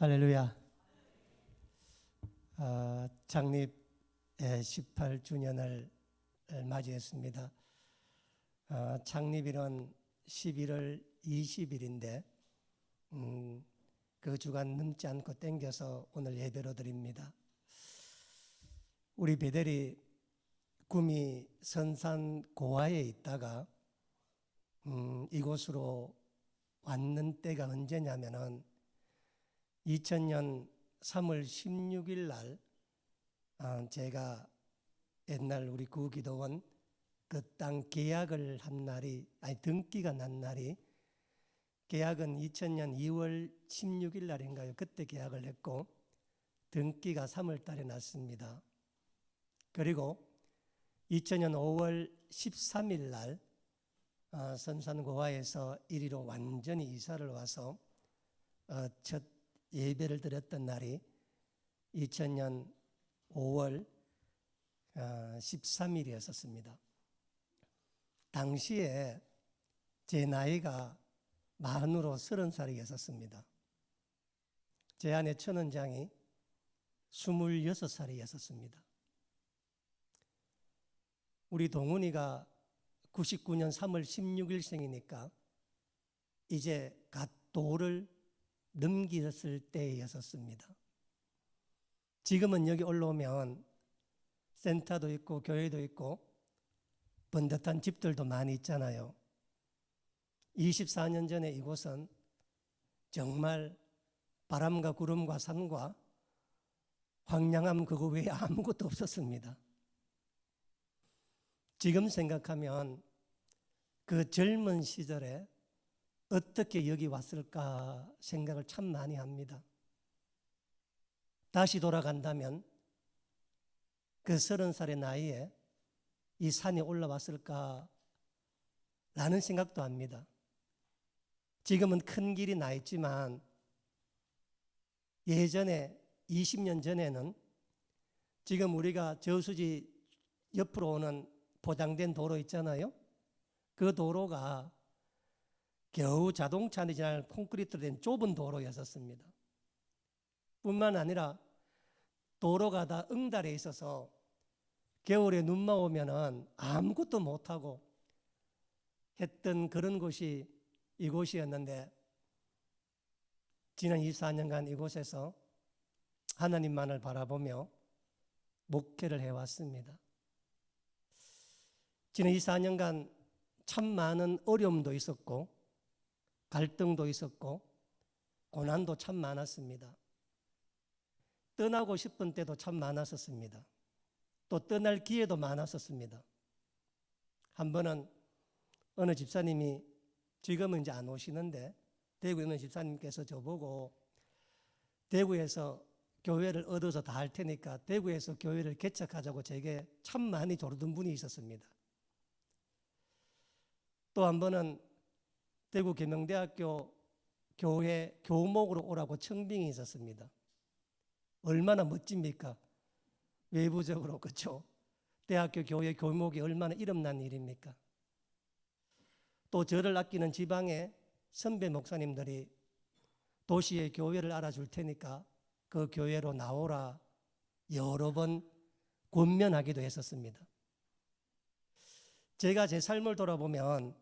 할렐루야. 창립 18주년을 맞이했습니다. 창립일은 11월 20일인데 그 주간 넘지 않고 땡겨서 오늘 예배로 드립니다. 우리 베델이 구미 선산 고아에 있다가 이곳으로 왔는 때가 언제냐면은 2000년 3월 16일 날 제가 옛날 우리 구기도원 그 땅 계약을 한 날이 등기가 난 날이 계약은 2000년 2월 16일 날인가요? 그때 계약을 했고 등기가 3월 달에 났습니다. 그리고 2000년 5월 13일 날 선산고아에서 이리로 완전히 이사를 와서 첫 예배를 드렸던 날이 2000년 5월 13일이었습니다. 당시에 제 나이가 만으로 30살이었습니다. 제 아내 천원장이 26살이었습니다. 우리 동훈이가 99년 3월 16일생이니까 이제 갓 도를 넘겼을 때였습니다. 지금은 여기 올라오면 센터도 있고 교회도 있고 번듯한 집들도 많이 있잖아요. 24년 전에 이곳은 정말 바람과 구름과 산과 황량함 그거 외에 아무것도 없었습니다. 지금 생각하면 그 젊은 시절에 어떻게 여기 왔을까 생각을 참 많이 합니다. 다시 돌아간다면 그 30살의 나이에 이 산에 올라왔을까 라는 생각도 합니다. 지금은 큰 길이 나 있지만 예전에 20년 전에는 지금 우리가 저수지 옆으로 오는 포장된 도로 있잖아요. 그 도로가 겨우 자동차 내지나 콘크리트로 된 좁은 도로였었습니다. 뿐만 아니라 도로가 다 응달에 있어서 겨울에 눈만 오면은 아무것도 못하고 했던 그런 곳이 이곳이었는데 지난 24년간 이곳에서 하나님만을 바라보며 목회를 해왔습니다. 지난 24년간 참 많은 어려움도 있었고 갈등도 있었고 고난도 참 많았습니다. 떠나고 싶은 때도 참 많았었습니다. 또 떠날 기회도 많았었습니다. 한 번은 어느 집사님이 지금은 이제 안 오시는데 대구에 있는 집사님께서 저보고 대구에서 교회를 얻어서 다 할 테니까 대구에서 교회를 개척하자고 제게 참 많이 조르던 분이 있었습니다. 또 한 번은 대구 계명대학교 교회 교목으로 오라고 청빙이 있었습니다. 얼마나 멋집니까? 외부적으로 그렇죠. 대학교 교회 교목이 얼마나 이름난 일입니까? 또 저를 아끼는 지방의 선배 목사님들이 도시의 교회를 알아줄 테니까 그 교회로 나오라 여러 번 권면하기도 했었습니다. 제가 제 삶을 돌아보면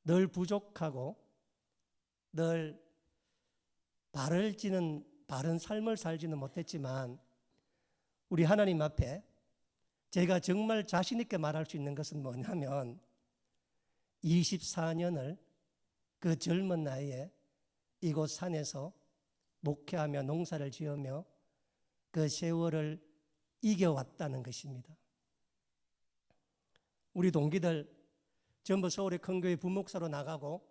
늘 부족하고 늘 바른 삶을 살지는 못했지만 우리 하나님 앞에 제가 정말 자신 있게 말할 수 있는 것은 뭐냐면 24년을 그 젊은 나이에 이곳 산에서 목회하며 농사를 지으며 그 세월을 이겨왔다는 것입니다. 우리 동기들 전부 서울의 큰 교회 부목사로 나가고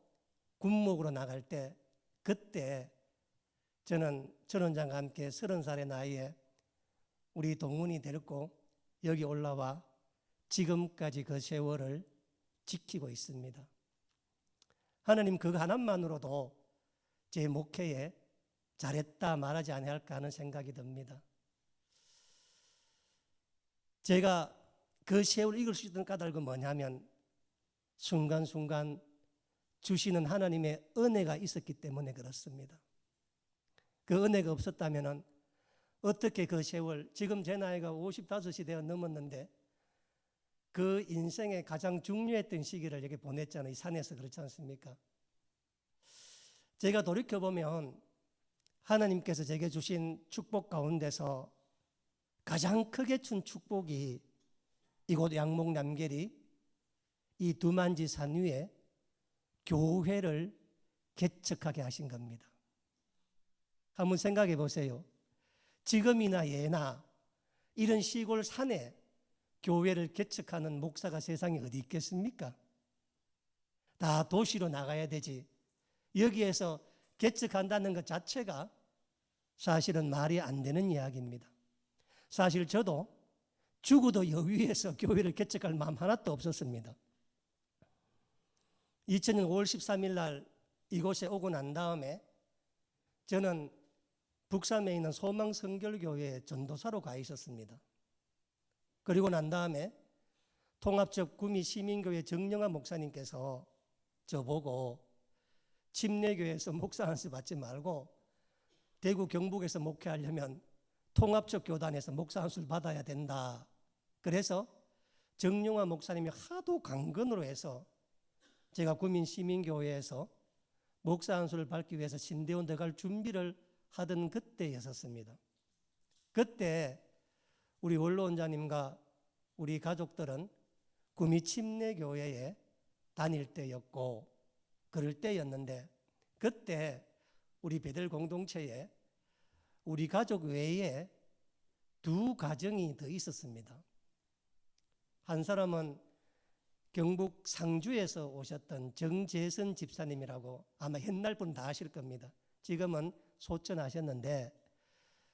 군목으로 나갈 때 그때 저는 전원장과 함께 30살의 나이에 우리 동훈이 데리고 여기 올라와 지금까지 그 세월을 지키고 있습니다. 하나님 그 하나만으로도 제 목회에 잘했다 말하지 아니할까 하는 생각이 듭니다. 제가 그 세월을 이길 수 있던 까닭은 뭐냐면 순간순간 주시는 하나님의 은혜가 있었기 때문에 그렇습니다. 그 은혜가 없었다면 어떻게 그 세월, 지금 제 나이가 55이 되어 넘었는데 그 인생의 가장 중요했던 시기를 여기 보냈잖아요. 이 산에서. 그렇지 않습니까? 제가 돌이켜보면 하나님께서 제게 주신 축복 가운데서 가장 크게 준 축복이 이곳 양목 남계리 이 두만지 산 위에 교회를 개척하게 하신 겁니다. 한번 생각해 보세요. 지금이나 예나 이런 시골 산에 교회를 개척하는 목사가 세상에 어디 있겠습니까? 다 도시로 나가야 되지. 여기에서 개척한다는 것 자체가 사실은 말이 안 되는 이야기입니다. 사실 저도 죽어도 여위에서 교회를 개척할 마음 하나도 없었습니다. 2000년 5월 13일 날 이곳에 오고 난 다음에 저는 북삼에 있는 소망성결교회에 전도사로 가 있었습니다. 그리고 난 다음에 통합적 구미 시민교회 정영아 목사님께서 저보고 침례교회에서 목사 안수 받지 말고 대구 경북에서 목회하려면 통합적 교단에서 목사 안수를 받아야 된다. 그래서 정영아 목사님이 하도 강건으로 해서 제가 구민 시민교회에서 목사 안수를 받기 위해서 신대원 들어갈 준비를 하던 그때였었습니다. 그때 우리 원로원자님과 우리 가족들은 구미 침례교회에 다닐 때였고 그럴 때였는데 그때 우리 베들 공동체에 우리 가족 외에 두 가정이 더 있었습니다. 한 사람은 경북 상주에서 오셨던 정재선 집사님이라고 아마 옛날 분 다 아실 겁니다. 지금은 소천하셨는데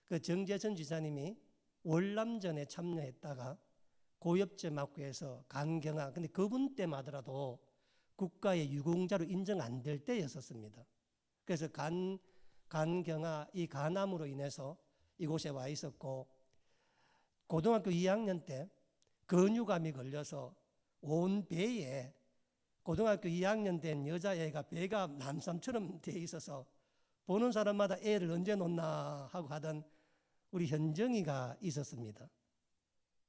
그 정재선 집사님이 월남전에 참여했다가 고엽제 맞고 해서 간경화, 근데 그분 때마더라도 국가의 유공자로 인정 안 될 때였었습니다. 그래서 간경화 이 간암으로 인해서 이곳에 와 있었고 고등학교 2학년 때 근육암이 걸려서 온 배에 고등학교 2학년 된 여자애가 배가 남삼처럼 돼 있어서 보는 사람마다 애를 언제 놓나 하고 하던 우리 현정이가 있었습니다.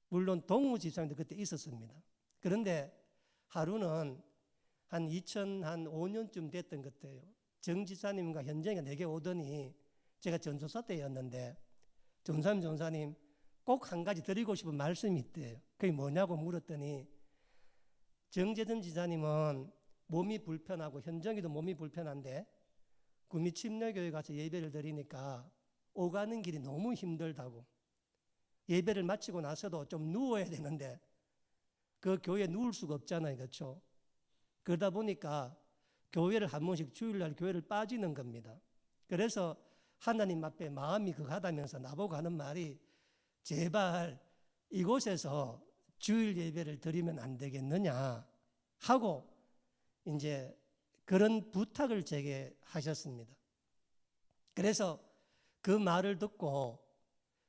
물론 동우 집사님도 그때 있었습니다. 그런데 하루는 한 2005년쯤 됐던 것 같아요. 정 집사님과 현정이가 내게 오더니 제가 전도사 때였는데 전사님 꼭 한 가지 드리고 싶은 말씀이 있대요. 그게 뭐냐고 물었더니 정재든 지사님은 몸이 불편하고 현정이도 몸이 불편한데 구미 침례교회 가서 예배를 드리니까 오가는 길이 너무 힘들다고 예배를 마치고 나서도 좀 누워야 되는데 그 교회에 누울 수가 없잖아요. 그렇죠? 그러다 보니까 교회를 한 번씩 주일날 교회를 빠지는 겁니다. 그래서 하나님 앞에 마음이 극하다면서 나보고 하는 말이 제발 이곳에서 주일 예배를 드리면 안 되겠느냐 하고 이제 그런 부탁을 제게 하셨습니다. 그래서 그 말을 듣고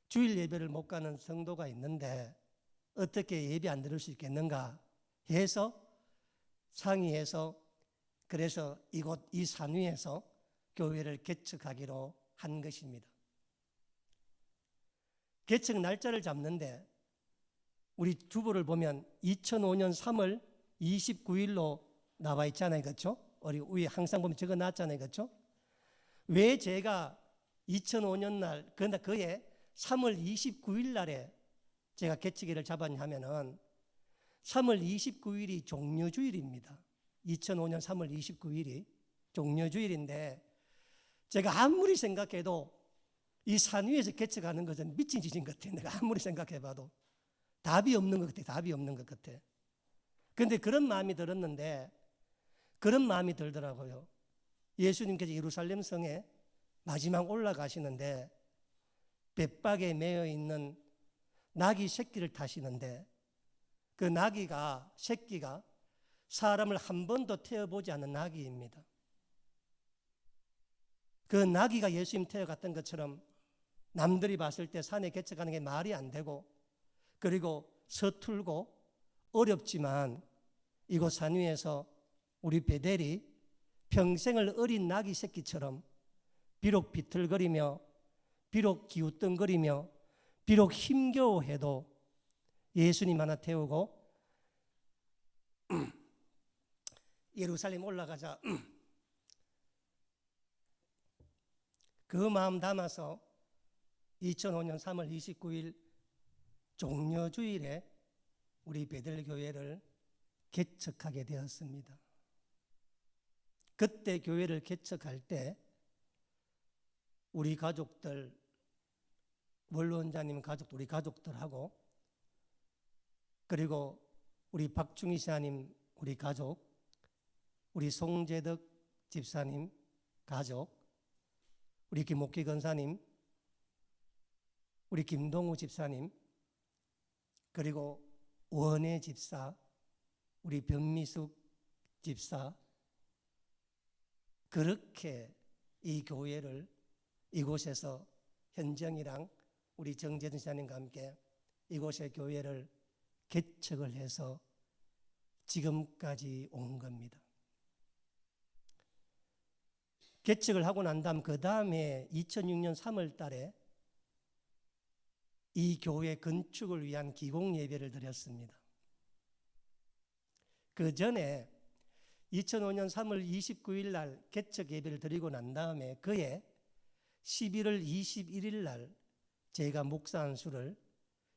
주일 예배를 못 가는 성도가 있는데 어떻게 예배 안 드릴 수 있겠는가 해서 상의해서 그래서 이곳 이 산 위에서 교회를 개척하기로 한 것입니다. 개척 날짜를 잡는데 우리 주보를 보면 2005년 3월 29일로 나와 있잖아요. 그렇죠? 우리 위에 항상 보면 적어 놨잖아요. 그렇죠? 왜 제가 2005년 날 그런데 그해 3월 29일 날에 제가 개척일을 잡았냐 하면은 3월 29일이 종려주일입니다. 2005년 3월 29일이 종려주일인데 제가 아무리 생각해도 이 산 위에서 개척하는 것은 미친 짓인 것 같아요. 내가 아무리 생각해봐도 답이 없는 것 같아요. 답이 없는 것 같아. 그런데 그런 마음이 들었는데 그런 마음이 들더라고요. 예수님께서 예루살렘 성에 마지막 올라가시는데 벳박에 매여 있는 나귀 새끼를 타시는데 그 나귀가 새끼가 사람을 한 번도 태워보지 않은 나귀입니다. 그 나귀가 예수님 태워갔던 것처럼 남들이 봤을 때 산에 개척하는 게 말이 안 되고 그리고 서툴고 어렵지만 이곳 산 위에서 우리 베델이 평생을 어린 나귀 새끼처럼 비록 비틀거리며 비록 기웃덩거리며 비록 힘겨워해도 예수님 하나 태우고 예루살렘 올라가자 그 마음 담아서 2005년 3월 29일 종려주일에 우리 베들교회를 개척하게 되었습니다. 그때 교회를 개척할 때 우리 가족들, 원로원자님 가족, 우리 가족들하고 그리고 우리 박중희 시아님 우리 가족, 우리 송재덕 집사님 가족, 우리 김옥기 권사님, 우리 김동우 집사님, 그리고 원혜 집사, 우리 변미숙 집사, 그렇게 이 교회를 이곳에서 현정이랑 우리 정재준 시장님과 함께 이곳의 교회를 개척을 해서 지금까지 온 겁니다. 개척을 하고 난 다음 그 다음에 2006년 3월 달에 이 교회 건축을 위한 기공 예배를 드렸습니다. 그 전에 2005년 3월 29일 날 개척 예배를 드리고 난 다음에 그해 11월 21일 날 제가 목사 안수를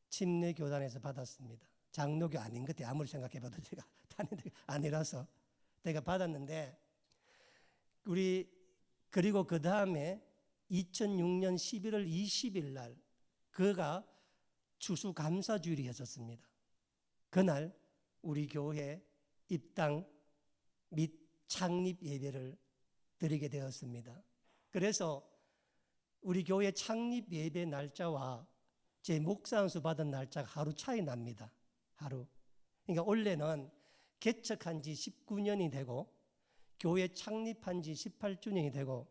침례교단에서 받았습니다. 장로교 아닌 것 같아요. 아무리 생각해봐도 제가 다닌 데가 아니라서 내가 받았는데 그리고 그 다음에 2006년 11월 20일 날 그가 추수감사주일이었습니다. 그날 우리 교회 입당 및 창립 예배를 드리게 되었습니다. 그래서 우리 교회 창립 예배 날짜와 제 목사 안수 받은 날짜가 하루 차이 납니다. 하루. 그러니까 원래는 개척한 지 19년이 되고 교회 창립한 지 18주년이 되고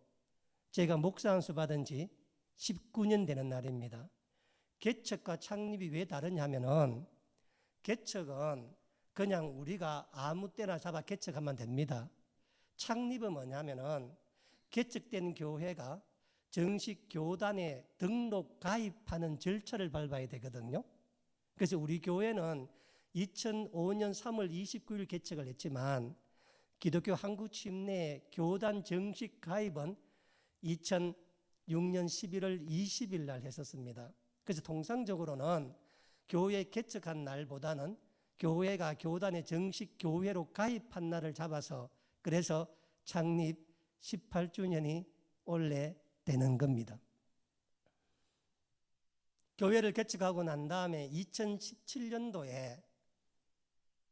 제가 목사 안수 받은 지 19년 되는 날입니다. 개척과 창립이 왜 다르냐면은 개척은 그냥 우리가 아무 때나 잡아 개척하면 됩니다. 창립은 뭐냐면은 개척된 교회가 정식 교단에 등록 가입하는 절차를 밟아야 되거든요. 그래서 우리 교회는 2005년 3월 29일 개척을 했지만 기독교 한국침례 교단 정식 가입은 2006년 11월 20일 날 했었습니다. 그래서 통상적으로는 교회 개척한 날보다는 교회가 교단의 정식 교회로 가입한 날을 잡아서 그래서 창립 18주년이 올해 되는 겁니다. 교회를 개척하고 난 다음에 2017년도에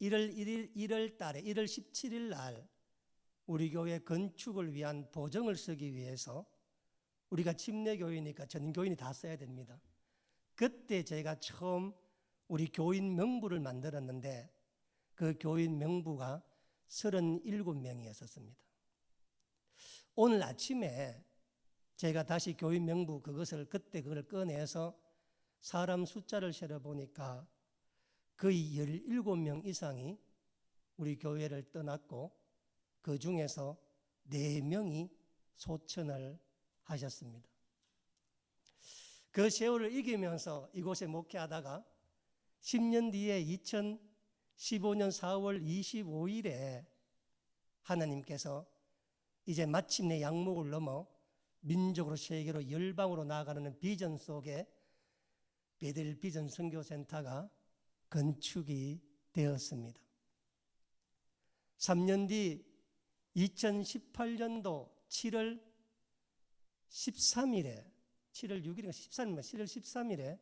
1월 17일 날 우리 교회 건축을 위한 보증을 쓰기 위해서 우리가 침례교회니까 전교인이 다 써야 됩니다. 그때 제가 처음 우리 교인 명부를 만들었는데 그 교인 명부가 37명이었습니다. 오늘 아침에 제가 다시 교인 명부 그걸 꺼내서 사람 숫자를 세려 보니까 거의 17명 이상이 우리 교회를 떠났고 그 중에서 4명이 소천을 하셨습니다. 그 세월을 이기면서 이곳에 목회하다가 10년 뒤에 2015년 4월 25일에 하나님께서 이제 마침내 양목을 넘어 민족으로 세계로 열방으로 나아가는 비전 속에 베델 비전 선교센터가 건축이 되었습니다. 3년 뒤 2018년도 7월 13일에 7월 6일인가 13일인가 7월 13일에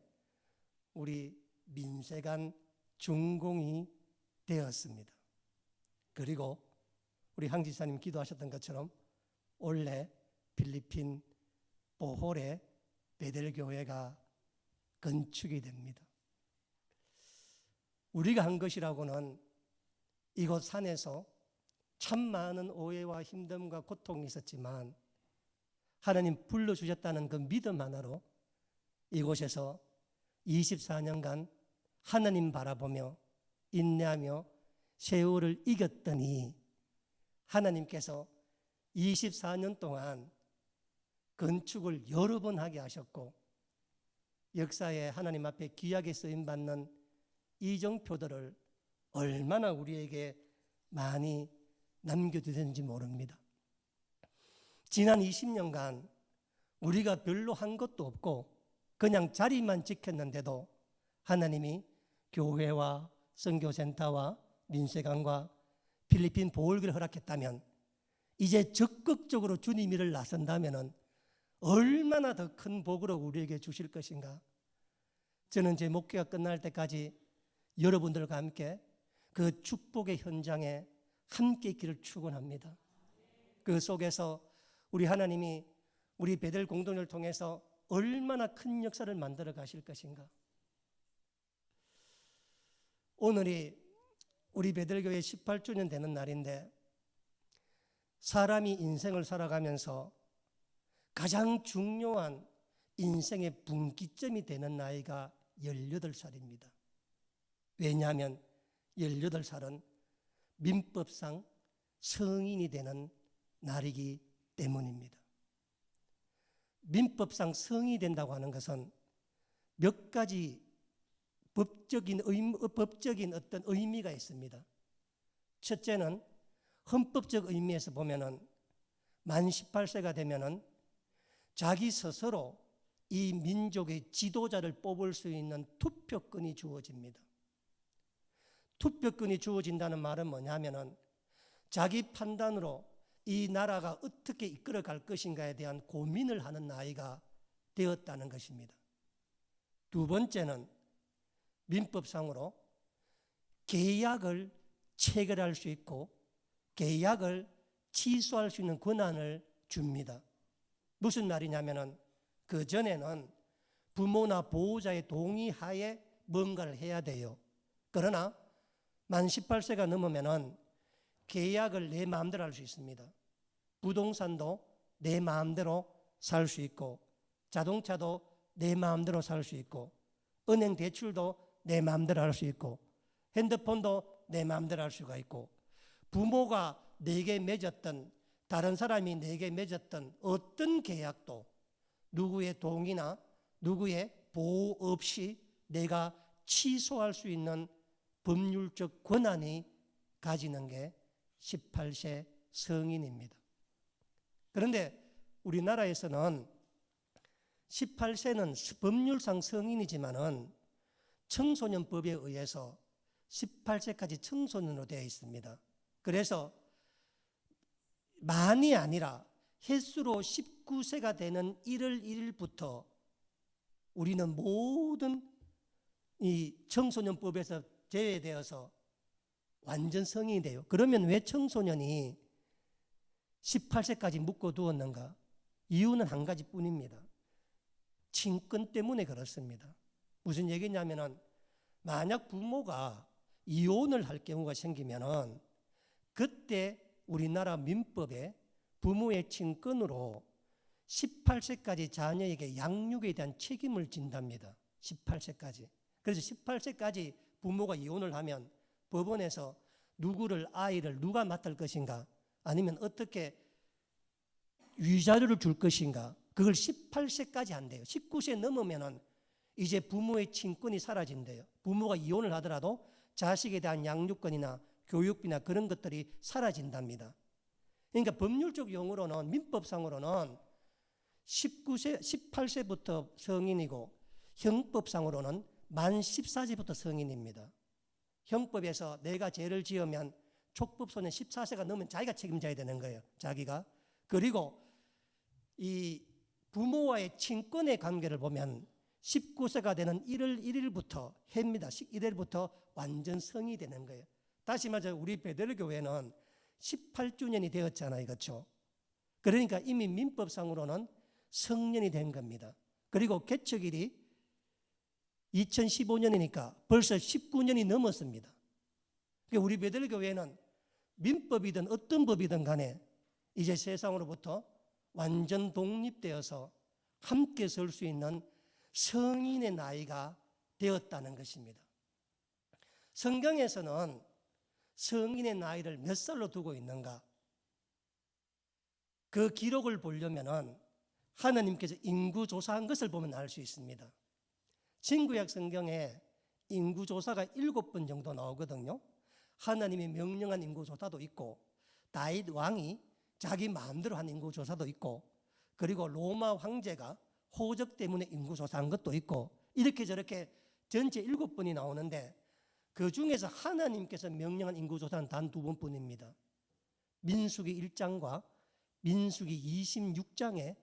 우리 민세관 준공이 되었습니다. 그리고 우리 황 지사님 기도하셨던 것처럼 올해 필리핀 보홀에 베델교회가 건축이 됩니다. 우리가 한 것이라고는 이곳 산에서 참 많은 오해와 힘듦과 고통이 있었지만 하나님 불러주셨다는 그 믿음 하나로 이곳에서 24년간 하나님 바라보며 인내하며 세월을 이겼더니 하나님께서 24년 동안 건축을 여러 번 하게 하셨고 역사에 하나님 앞에 귀하게 쓰임받는 이정표들을 얼마나 우리에게 많이 남겨두셨는지 모릅니다. 지난 20년간 우리가 별로 한 것도 없고 그냥 자리만 지켰는데도 하나님이 교회와 선교센터와 민세관과 필리핀 보홀기를 허락했다면 이제 적극적으로 주님 일을 나선다면 얼마나 더 큰 복으로 우리에게 주실 것인가. 저는 제 목회가 끝날 때까지 여러분들과 함께 그 축복의 현장에 함께 있기를 축원합니다. 그 속에서 우리 하나님이 우리 베델 공동을 통해서 얼마나 큰 역사를 만들어 가실 것인가. 오늘이 우리 베델교회 18주년 되는 날인데 사람이 인생을 살아가면서 가장 중요한 인생의 분기점이 되는 나이가 18살입니다. 왜냐하면 18살은 민법상 성인이 되는 날이기 때문입니다. 민법상 성인이 된다고 하는 것은 몇 가지 법적인 어떤 의미가 있습니다. 첫째는 헌법적 의미에서 보면은 만 18세가 되면은 자기 스스로 이 민족의 지도자를 뽑을 수 있는 투표권이 주어집니다. 투표권이 주어진다는 말은 뭐냐면은 자기 판단으로 이 나라가 어떻게 이끌어갈 것인가에 대한 고민을 하는 나이가 되었다는 것입니다. 두 번째는 민법상으로 계약을 체결할 수 있고 계약을 취소할 수 있는 권한을 줍니다. 무슨 말이냐면은 그 전에는 부모나 보호자의 동의하에 뭔가를 해야 돼요. 그러나 만 18세가 넘으면은 계약을 내 마음대로 할 수 있습니다. 부동산도 내 마음대로 살 수 있고 자동차도 내 마음대로 살 수 있고 은행 대출도 내 마음대로 할 수 있고 핸드폰도 내 마음대로 할 수가 있고 부모가 내게 맺었던 다른 사람이 내게 맺었던 어떤 계약도 누구의 동의나 누구의 보호 없이 내가 취소할 수 있는 법률적 권한이 가지는 게 18세 성인입니다. 그런데 우리나라에서는 18세는 법률상 성인이지만은 청소년법에 의해서 18세까지 청소년으로 되어 있습니다. 그래서 만이 아니라 횟수로 19세가 되는 1월 1일부터 우리는 모든 이 청소년법에서 제외되어서 완전 성인이 돼요. 그러면 왜 청소년이 18세까지 묶어두었는가? 이유는 한 가지뿐입니다. 친권 때문에 그렇습니다. 무슨 얘기냐면은 만약 부모가 이혼을 할 경우가 생기면은 그때 우리나라 민법에 부모의 친권으로 18세까지 자녀에게 양육에 대한 책임을 진답니다. 18세까지. 그래서 18세까지 부모가 이혼을 하면 법원에서 아이를 누가 맡을 것인가 아니면 어떻게 위자료를 줄 것인가 그걸 18세까지 한대요. 19세 넘으면은 이제 부모의 친권이 사라진대요. 부모가 이혼을 하더라도 자식에 대한 양육권이나 교육비나 그런 것들이 사라진답니다. 그러니까 법률적 용어로는 민법상으로는 18세부터 성인이고 형법상으로는 만 14세부터 성인입니다. 형법에서 내가 죄를 지으면 촉법소년 14세가 넘으면 자기가 책임져야 되는 거예요. 자기가. 그리고 이 부모와의 친권의 관계를 보면 19세가 되는 1월 1일부터 해입니다. 1일부터 완전 성이 되는 거예요. 다시 말해서 우리 베델 교회는 18주년이 되었잖아요. 그렇죠? 그러니까 이미 민법상으로는 성년이 된 겁니다. 그리고 개척일이 2015년이니까 벌써 19년이 넘었습니다. 그러니까 우리 베델 교회는 민법이든 어떤 법이든 간에 이제 세상으로부터 완전 독립되어서 함께 설 수 있는 성인의 나이가 되었다는 것입니다. 성경에서는 성인의 나이를 몇 살로 두고 있는가? 그 기록을 보려면은 하나님께서 인구조사한 것을 보면 알 수 있습니다. 신구약 성경에 인구조사가 7번 정도 나오거든요. 하나님이 명령한 인구조사도 있고, 다윗 왕이 자기 마음대로 한 인구조사도 있고, 그리고 로마 황제가 호적 때문에 인구조사한 것도 있고, 이렇게 저렇게 전체 7번이 나오는데, 그 중에서 하나님께서 명령한 인구조사는 단 2번뿐입니다. 민수기 1장과 민수기 26장에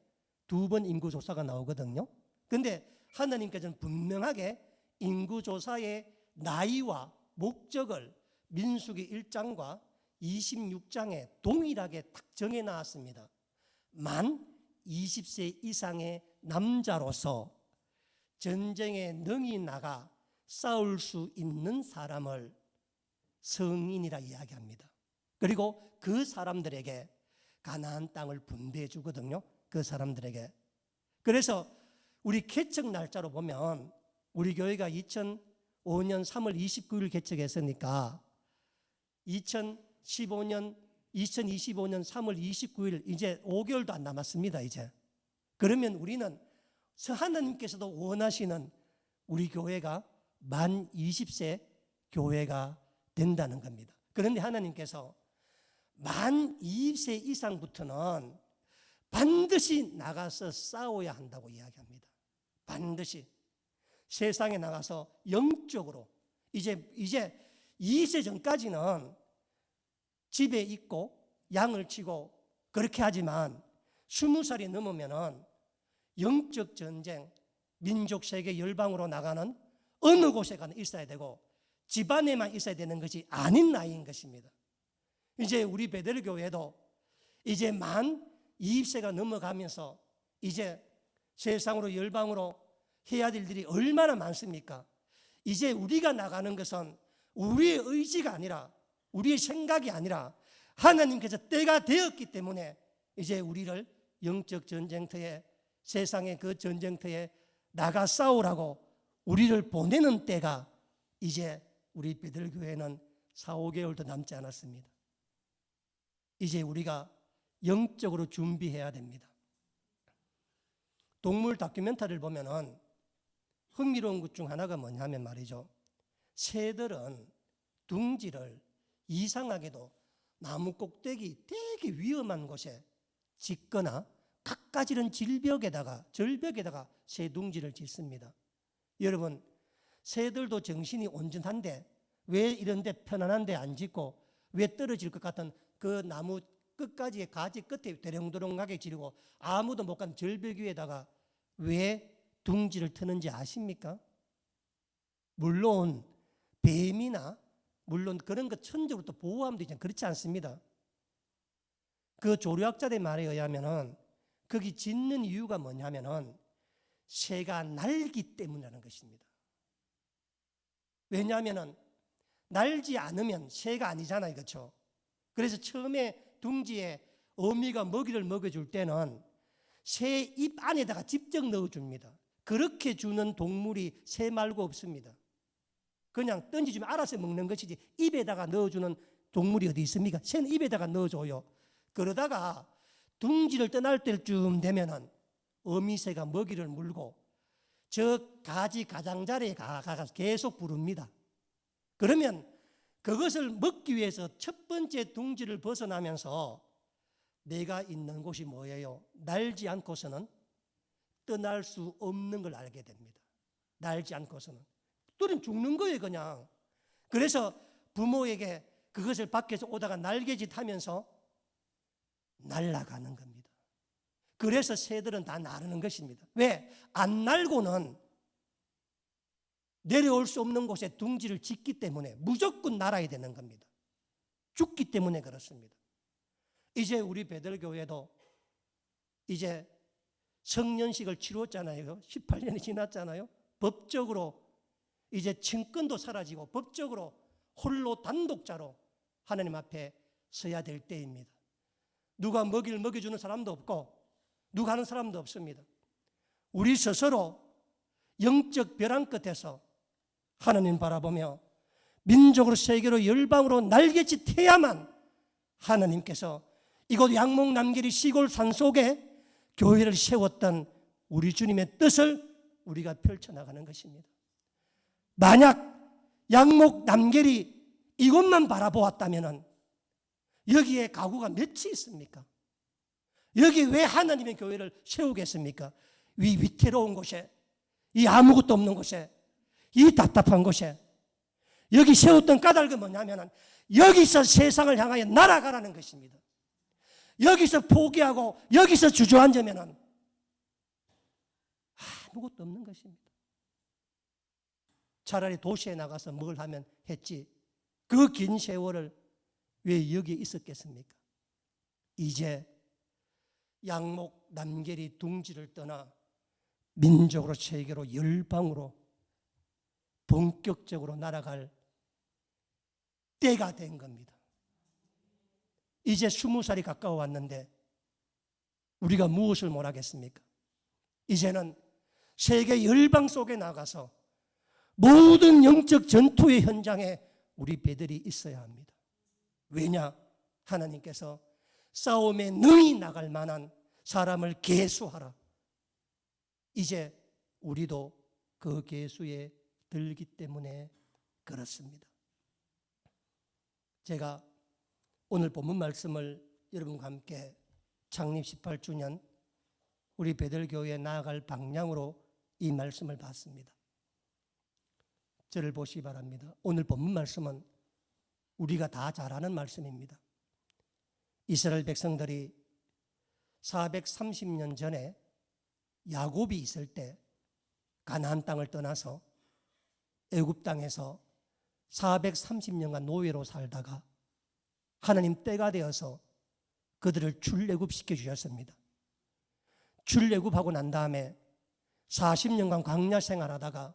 2번 인구조사가 나오거든요. 그런데 하나님께서는 분명하게 인구조사의 나이와 목적을 민수기 1장과 26장에 동일하게 딱 정해놨습니다. 만 20세 이상의 남자로서 전쟁에 능히 나가 싸울 수 있는 사람을 성인이라 이야기합니다. 그리고 그 사람들에게 가나안 땅을 분배해 주거든요. 그 사람들에게. 그래서 우리 개척 날짜로 보면 우리 교회가 2005년 3월 29일 개척했으니까 2025년 3월 29일 이제 5개월도 안 남았습니다. 이제. 그러면 우리는 하나님께서도 원하시는 우리 교회가 만 20세 교회가 된다는 겁니다. 그런데 하나님께서 만 20세 이상부터는 반드시 나가서 싸워야 한다고 이야기합니다. 반드시 세상에 나가서 영적으로 이제 20세 전까지는 집에 있고 양을 치고 그렇게 하지만 20살이 넘으면은 영적 전쟁, 민족 세계 열방으로 나가는 어느 곳에 가나 있어야 되고 집안에만 있어야 되는 것이 아닌 나이인 것입니다. 이제 우리 베델 교회도 이제 만 20세가 넘어가면서 이제 세상으로 열방으로 해야 될 일이 얼마나 많습니까? 이제 우리가 나가는 것은 우리의 의지가 아니라 우리의 생각이 아니라 하나님께서 때가 되었기 때문에 이제 우리를 영적 전쟁터에 세상의 그 전쟁터에 나가 싸우라고 우리를 보내는 때가 이제 우리 베델교회는 4, 5개월도 남지 않았습니다. 이제 우리가 영적으로 준비해야 됩니다. 동물 다큐멘터리를 보면은 흥미로운 것 중 하나가 뭐냐면 말이죠. 새들은 둥지를 이상하게도 나무 꼭대기 되게 위험한 곳에 짓거나 가까지른 절벽에다가 새 둥지를 짓습니다. 여러분, 새들도 정신이 온전한데 왜 이런 데 편안한 데 안 짓고 왜 떨어질 것 같은 그 나무 끝까지의 가지 끝에 대령도령하게 지르고 아무도 못 간 절벽 위에다가 왜 둥지를 트는지 아십니까? 물론 뱀이나 물론 그런 것 천적으로 또 보호함도 있지만 그렇지 않습니다. 그 조류학자들의 말에 의하면은 거기 짓는 이유가 뭐냐면은 새가 날기 때문이라는 것입니다. 왜냐하면은 날지 않으면 새가 아니잖아요, 그렇죠? 그래서 처음에 둥지에 어미가 먹이를 먹여줄 때는 새 입 안에다가 직접 넣어줍니다. 그렇게 주는 동물이 새 말고 없습니다. 그냥 던지주면 알아서 먹는 것이지 입에다가 넣어주는 동물이 어디 있습니까? 새는 입에다가 넣어줘요. 그러다가 둥지를 떠날 때쯤 되면은 어미새가 먹이를 물고 저 가지 가장자리에 가서 계속 부릅니다. 그러면 그것을 먹기 위해서 첫 번째 둥지를 벗어나면서 내가 있는 곳이 뭐예요? 날지 않고서는 떠날 수 없는 걸 알게 됩니다. 날지 않고서는. 또는 죽는 거예요, 그냥. 그래서 부모에게 그것을 밖에서 오다가 날개짓 하면서 날아가는 겁니다. 그래서 새들은 다 나르는 것입니다. 왜? 안 날고는 내려올 수 없는 곳에 둥지를 짓기 때문에 무조건 날아야 되는 겁니다. 죽기 때문에 그렇습니다. 이제 우리 베델교회도 이제 성년식을 치렀잖아요. 18년이 지났잖아요. 법적으로 이제 친권도 사라지고 법적으로 홀로 단독자로 하나님 앞에 서야 될 때입니다. 누가 먹이를 먹여주는 사람도 없고 누가 하는 사람도 없습니다. 우리 스스로 영적 벼랑 끝에서 하나님 바라보며 민족으로 세계로 열방으로 날개짓해야만 하나님께서 이곳 양목 남길이 시골 산속에 교회를 세웠던 우리 주님의 뜻을 우리가 펼쳐나가는 것입니다. 만약 양목 남계리 이곳만 바라보았다면 여기에 가구가 몇이 있습니까? 여기 왜 하나님의 교회를 세우겠습니까? 이 위태로운 곳에, 이 아무것도 없는 곳에, 이 답답한 곳에. 여기 세웠던 까닭은 뭐냐면 여기서 세상을 향하여 날아가라는 것입니다. 여기서 포기하고 여기서 주저앉으면 아무것도 없는 것입니다. 차라리 도시에 나가서 뭘 하면 했지, 그 긴 세월을 왜 여기에 있었겠습니까? 이제 양목 남계리 둥지를 떠나 민족으로, 세계로, 열방으로 본격적으로 날아갈 때가 된 겁니다. 이제 20살이 가까워 왔는데 우리가 무엇을 못하겠습니까? 이제는 세계 열방 속에 나가서 모든 영적 전투의 현장에 우리 배들이 있어야 합니다. 왜냐? 하나님께서 싸움에 능히 나갈 만한 사람을 계수하라. 이제 우리도 그 계수에 들기 때문에 그렇습니다. 제가 오늘 본문 말씀을 여러분과 함께 창립 18주년 우리 베들교회에 나아갈 방향으로 이 말씀을 봤습니다. 저를 보시기 바랍니다. 오늘 본문 말씀은 우리가 다 잘 아는 말씀입니다. 이스라엘 백성들이 430년 전에 야곱이 있을 때 가나안 땅을 떠나서 애굽 땅에서 430년간 노예로 살다가 하나님 때가 되어서 그들을 출애굽시켜 주셨습니다. 출애굽하고 난 다음에 40년간 광야 생활하다가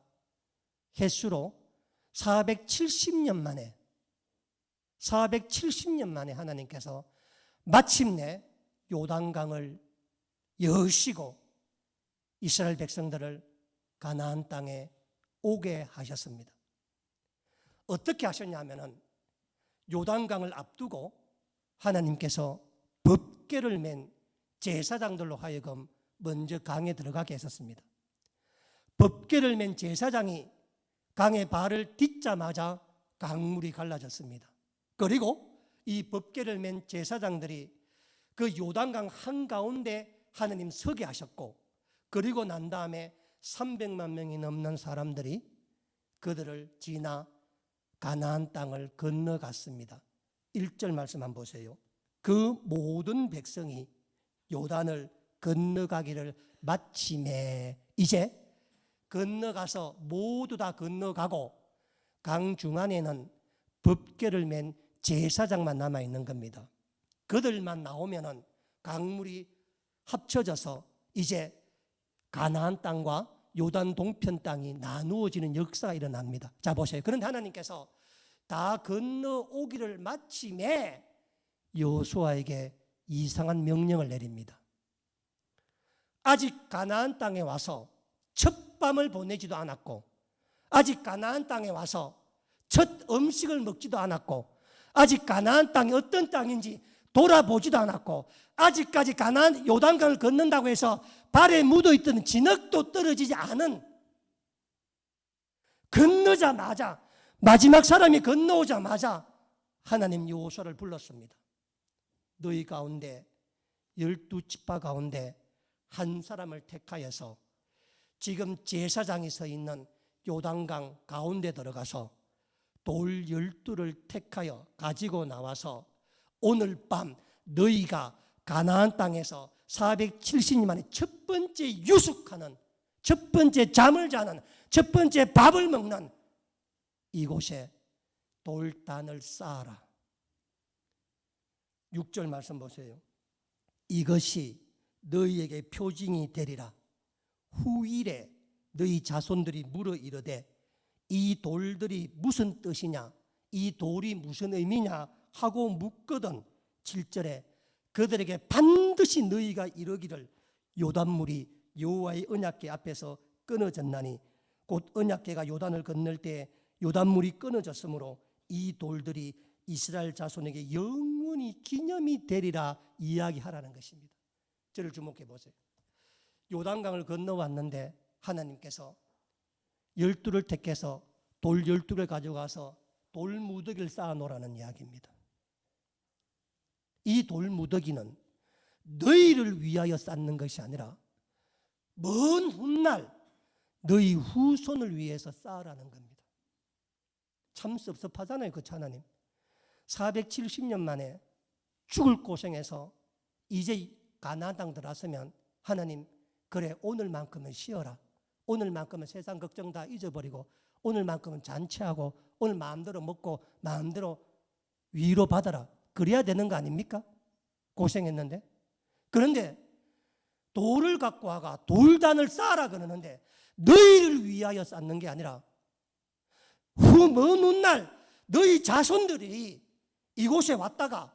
횟수로 470년 만에 하나님께서 마침내 요단강을 여시고 이스라엘 백성들을 가나안 땅에 오게 하셨습니다. 어떻게 하셨냐면은 요단강을 앞두고 하나님께서 법궤를 맨 제사장들로 하여금 먼저 강에 들어가게 했었습니다. 법궤를 맨 제사장이 강에 발을 딛자마자 강물이 갈라졌습니다. 그리고 이 법궤를 맨 제사장들이 그 요단강 한가운데 하나님 서게 하셨고, 그리고 난 다음에 300만 명이 넘는 사람들이 그들을 지나 가나안 땅을 건너갔습니다. 1절 말씀 한번 보세요. 그 모든 백성이 요단을 건너가기를 마침에, 이제 건너가서 모두 다 건너가고 강 중안에는 법궤를 맨 제사장만 남아있는 겁니다. 그들만 나오면은 강물이 합쳐져서 이제 가나안 땅과 요단 동편 땅이 나누어지는 역사가 일어납니다. 자 보세요. 그런데 하나님께서 다 건너오기를 마침에 여호수아에게 이상한 명령을 내립니다. 아직 가나안 땅에 와서 첫 밤을 보내지도 않았고, 아직 가나안 땅에 와서 첫 음식을 먹지도 않았고, 아직 가나안 땅이 어떤 땅인지 돌아보지도 않았고, 아직까지 가나안 요단강을 건넌다고 해서 발에 묻어있던 진흙도 떨어지지 않은, 건너자마자, 마지막 사람이 건너오자마자 하나님 여호수아를 불렀습니다. 너희 가운데 12지파 가운데 한 사람을 택하여서 지금 제사장이 서 있는 요단강 가운데 들어가서 돌 12를 택하여 가지고 나와서 오늘 밤 너희가 가나안 땅에서 470년 만에 첫 번째 유숙하는, 첫 번째 잠을 자는, 첫 번째 밥을 먹는 이곳에 돌단을 쌓아라. 6절 말씀 보세요. 이것이 너희에게 표징이 되리라. 후일에 너희 자손들이 물어 이르되 이 돌들이 무슨 뜻이냐, 이 돌이 무슨 의미냐 하고 묻거든 7절에 그들에게 반드시 너희가 이르기를 요단물이 여호와의 언약궤 앞에서 끊어졌나니 곧 언약궤가 요단을 건널 때 요단물이 끊어졌으므로 이 돌들이 이스라엘 자손에게 영원히 기념이 되리라 이야기하라는 것입니다. 저를 주목해 보세요. 요단강을 건너왔는데 하나님께서 12를 택해서 돌 12개를 가져가서 돌무더기를 쌓아놓으라는 이야기입니다. 이 돌무더기는 너희를 위하여 쌓는 것이 아니라 먼 훗날 너희 후손을 위해서 쌓으라는 겁니다. 참 섭섭하잖아요. 그 하나님 470년 만에 죽을 고생해서 이제 가나안 땅 들어왔으면 하나님 그래 오늘만큼은 쉬어라. 오늘만큼은 세상 걱정 다 잊어버리고 오늘만큼은 잔치하고 오늘 마음대로 먹고 마음대로 위로받아라. 그래야 되는 거 아닙니까? 고생했는데. 그런데 돌을 갖고 와가 돌단을 쌓아라 그러는데 너희를 위하여 쌓는 게 아니라 먼 훗날 너희 자손들이 이곳에 왔다가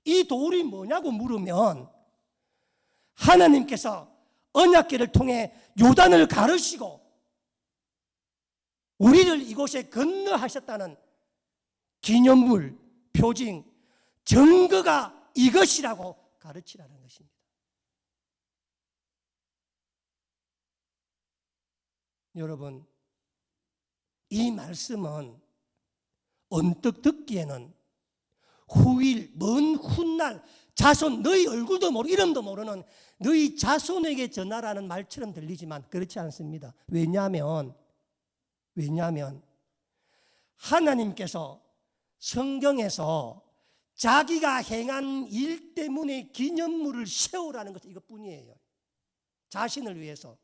이 돌이 뭐냐고 물으면 하나님께서 언약궤를 통해 요단을 가르시고 우리를 이곳에 건너하셨다는 기념물, 표징, 증거가 이것이라고 가르치라는 것입니다. 여러분, 이 말씀은 언뜻 듣기에는 후일, 먼 훗날 자손, 너희 얼굴도 모르고 이름도 모르는 너희 자손에게 전하라는 말처럼 들리지만 그렇지 않습니다. 왜냐하면 하나님께서 성경에서 자기가 행한 일 때문에 기념물을 세우라는 것은 이것뿐이에요. 자신을 위해서.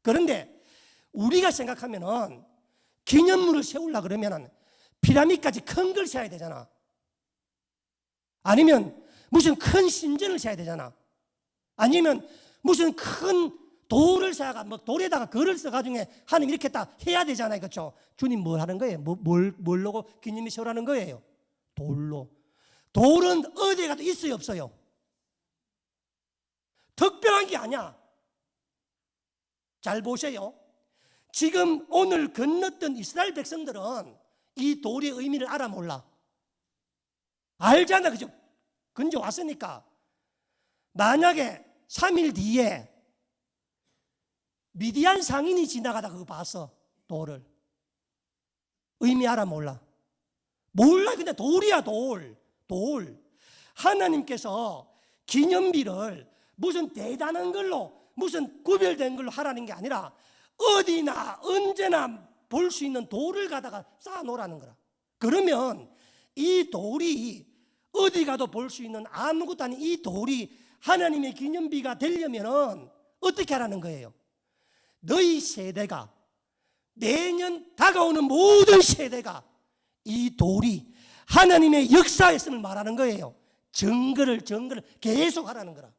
그런데 우리가 생각하면은 기념물을 세우려고 그러면은 피라미드까지 큰 걸 세워야 되잖아. 아니면 무슨 큰 신전을 세워야 되잖아. 아니면 무슨 큰 돌을 세워가 뭐 돌에다가 글을 써가지고 하나님 이렇게 딱 해야 되잖아요. 그렇죠? 주님 뭘 하는 거예요? 뭘로 기념이 세우라는 거예요? 돌로. 돌은 어디에 가도 있어요, 없어요? 특별한 게 아니야. 잘 보세요. 지금 오늘 건넜던 이스라엘 백성들은 이 돌의 의미를 알아 몰라. 알잖아, 그죠? 근저 왔으니까. 만약에 3일 뒤에 미디안 상인이 지나가다 그거 봤어, 돌을. 의미 알아 몰라? 몰라, 근데 돌이야, 돌. 하나님께서 기념비를 무슨 대단한 걸로, 무슨 구별된 걸로 하라는 게 아니라 어디나 언제나 볼 수 있는 돌을 갖다가 쌓아놓으라는 거라. 그러면 이 돌이 어디 가도 볼 수 있는 아무것도 아닌 이 돌이 하나님의 기념비가 되려면 어떻게 하라는 거예요? 너희 세대가, 내년 다가오는 모든 세대가 이 돌이 하나님의 역사였음을 말하는 거예요. 증거를 계속 하라는 거라.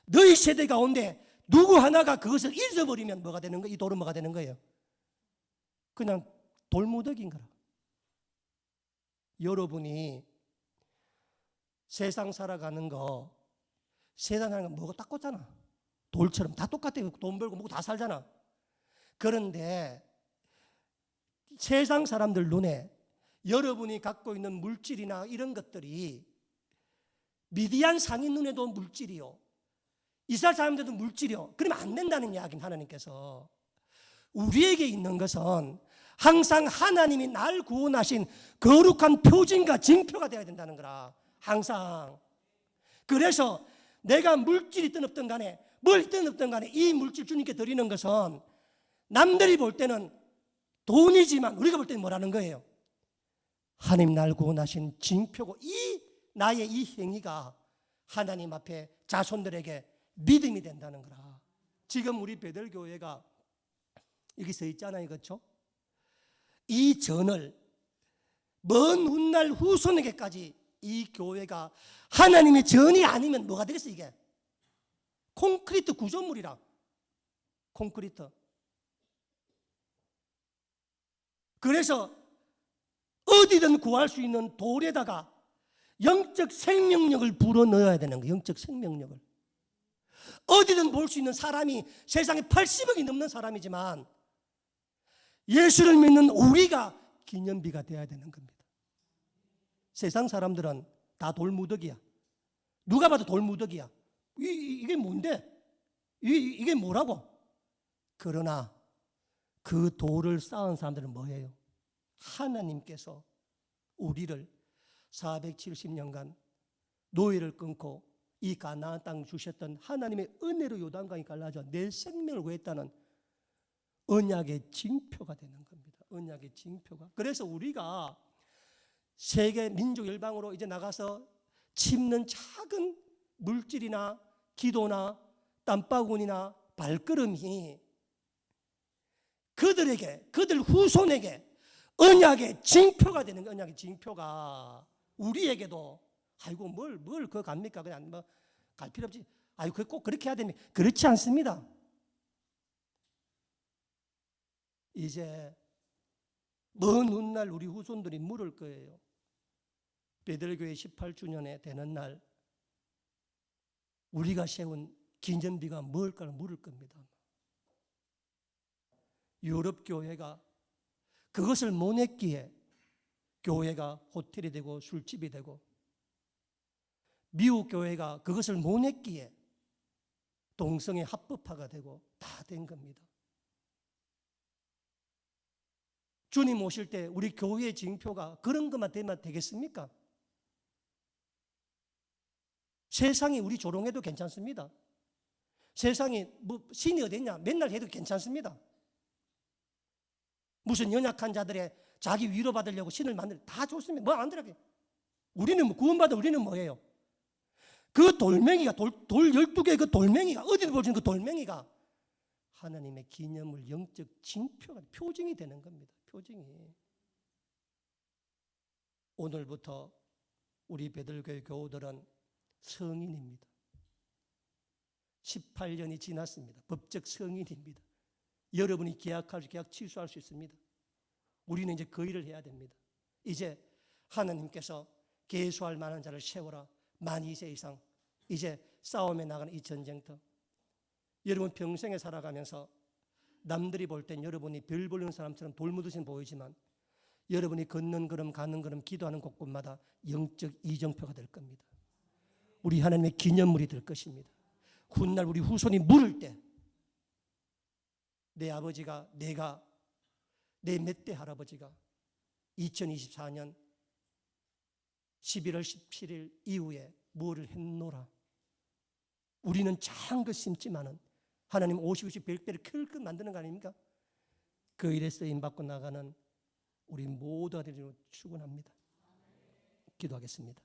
너희 세대 가운데 누구 하나가 그것을 잊어버리면 뭐가 되는 거예요? 이 돌은 뭐가 되는 거예요? 그냥 돌무더기인 거라. 여러분이 세상 살아가는 거, 세상 살아가는 거 뭐고 딱 꽂잖아. 돌처럼 다 똑같아요. 돈 벌고 먹고 다 살잖아. 그런데 세상 사람들 눈에 여러분이 갖고 있는 물질이나 이런 것들이 미디안 상인 눈에도 물질이요, 이스라엘 사람들도 물질이요. 그러면 안 된다는 이야기는 하나님께서. 우리에게 있는 것은 항상 하나님이 날 구원하신 거룩한 표징과 징표가 되어야 된다는 거라. 항상. 그래서 내가 물질이 있든 없든 간에 뭘 있든 없든 간에 이 물질 주님께 드리는 것은 남들이 볼 때는 돈이지만 우리가 볼 때는 뭐라는 거예요? 하나님 날 구원하신 징표고 이 나의 이 행위가 하나님 앞에 자손들에게 믿음이 된다는 거라. 지금 우리 베들교회가 여기 서 있잖아요. 그렇죠? 이 전을 먼 훗날 후손에게까지 이 교회가 하나님의 전이 아니면 뭐가 되겠어 이게? 콘크리트 구조물이라. 콘크리트. 그래서 어디든 구할 수 있는 돌에다가 영적 생명력을 불어넣어야 되는 거예요. 영적 생명력을. 어디든 볼 수 있는 사람이 세상에 80억이 넘는 사람이지만 예수를 믿는 우리가 기념비가 되어야 되는 겁니다. 세상 사람들은 다 돌무더기야. 누가 봐도 돌무더기야. 이게 뭔데? 이게 뭐라고? 그러나 그 돌을 쌓은 사람들은 뭐예요? 하나님께서 우리를 470년간 노예를 끊고 이 가나안 땅 주셨던 하나님의 은혜로 요단강이 갈라져 내 생명을 구했다는 언약의 징표가 되는 겁니다. 언약의 징표가. 그래서 우리가 세계 민족 열방으로 이제 나가서 짚는 작은 물질이나 기도나 땀바구니나 발걸음이 그들에게, 그들 후손에게 언약의 징표가 되는 거예요. 언약의 징표가 우리에게도 아이고 뭘 그거 갑니까? 그냥 뭐 갈 필요 없지. 아이고 꼭 그렇게 해야 됩니까? 그렇지 않습니다. 이제 먼 훗날 우리 후손들이 물을 거예요. 베들교회 18주년에 되는 날 우리가 세운 기념비가 뭘까를 물을 겁니다. 유럽 교회가 그것을 못 했기에 교회가 호텔이 되고 술집이 되고, 미국 교회가 그것을 못 했기에 동성애 합법화가 되고 다 된 겁니다. 주님 오실 때 우리 교회의 징표가 그런 것만 되면 되겠습니까? 세상이 우리 조롱해도 괜찮습니다. 세상이 뭐 신이 어딨냐 맨날 해도 괜찮습니다. 무슨 연약한 자들의 자기 위로받으려고 신을 만들 다 좋습니다. 뭐 안 들어게. 우리는 뭐 구원받은 우리는 뭐예요? 그 돌멩이가 돌 12개의 그 돌멩이가 어디서 보여주는 그 돌멩이가 하나님의 기념을 영적 징표가 표징이 되는 겁니다. 표징이. 오늘부터 우리 베들교회 교우들은 성인입니다. 18년이 지났습니다. 법적 성인입니다. 여러분이 계약할 계약 취소할 수 있습니다. 우리는 이제 그 일을 해야 됩니다. 이제 하나님께서 계수할 만한 자를 세워라. 만 2세 이상. 이제 싸움에 나가는 이 전쟁터. 여러분 평생에 살아가면서 남들이 볼 땐 여러분이 별 보는 사람처럼 돌무드신 보이지만 여러분이 걷는 걸음 가는 걸음 기도하는 곳곳마다 영적 이정표가 될 겁니다. 우리 하나님의 기념물이 될 것입니다. 훗날 우리 후손이 물을 때 내 아버지가 내가 내 몇 대 할아버지가 2024년 11월 17일 이후에 뭐를 했노라. 우리는 작은 것 심지만은 하나님 50, 100배를 클 것 만드는 거 아닙니까? 그 일에 쓰임받고 나가는 우리 모두가 되리로 축원합니다. 기도하겠습니다.